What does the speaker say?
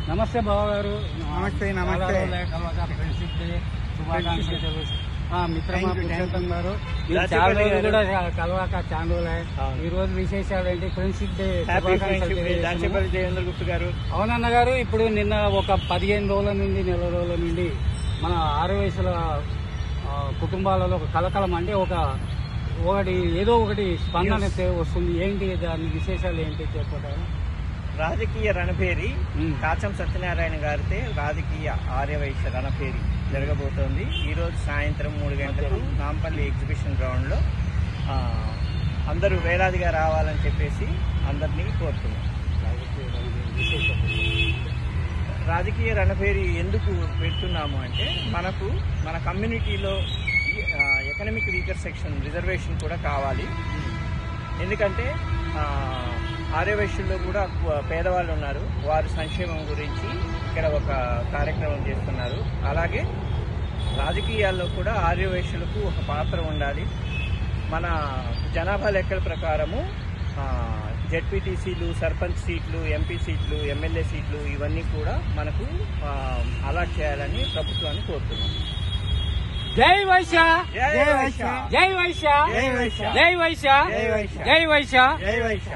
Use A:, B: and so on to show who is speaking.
A: నమస్తే బావ గారు.
B: నమస్తే. నమస్తే.
A: ఫ్రెండ్షిప్ డే శుభాకాంక్షలు. మిత్రమా పురుషోత్తం గారు, చాలా రోజులు కూడా కలవాక చాలా రోజులే. ఈ రోజు విశేషాలు ఏంటి? ఫ్రెండ్షిప్ డే
B: గుప్త గారు.
A: అవునన్న గారు, ఇప్పుడు నిన్న ఒక 15 రోజుల నుండి నెల రోజుల నుండి మన 6 వయసుల కుటుంబాలలో ఒక కలకలం, అంటే ఒకటి ఏదో ఒకటి స్పందన వస్తుంది. ఏంటి దాని విశేషాలు ఏంటి చెప్పారు?
B: రాజకీయ రణభేరి కాచం సత్యనారాయణ గారితో రాజకీయ ఆర్యవైశ్య రణభేరి జరగబోతోంది. ఈరోజు సాయంత్రం 3 గంటలకు నాంపల్లి ఎగ్జిబిషన్ గ్రౌండ్ లో అందరూ వేలాదిగా రావాలని చెప్పేసి అందరినీ కోరుతున్నాం. రాజకీయ రణభేరి ఎందుకు పెడుతున్నాము అంటే, మన కమ్యూనిటీలో ఎకనామిక్ వీకర్ సెక్షన్ రిజర్వేషన్ కూడా కావాలి. ఎందుకంటే ఆర్యవైశ్యుల్లో కూడా పేదవాళ్ళు ఉన్నారు. వారి సంక్షేమం గురించి ఇక్కడ ఒక కార్యక్రమం చేస్తున్నారు. అలాగే రాజకీయాల్లో కూడా ఆర్యవైశ్యులకు ఒక పాత్ర ఉండాలి. మన జనాభా లెక్కల ప్రకారము జెడ్పీటీసీలు, సర్పంచ్ సీట్లు, ఎంపీ సీట్లు, ఎమ్మెల్యే సీట్లు ఇవన్నీ కూడా మనకు అలాట్ చేయాలని ప్రభుత్వాన్ని కోరుతున్నాం.
A: జై వైశ్య,
B: జై వైశ్య,
A: జై వైశ్య,
B: జై వైశ్య,
A: జై వైశ్య,
B: జై వైశ్య,
A: జై వైశ్య.
B: జై వైశ్య.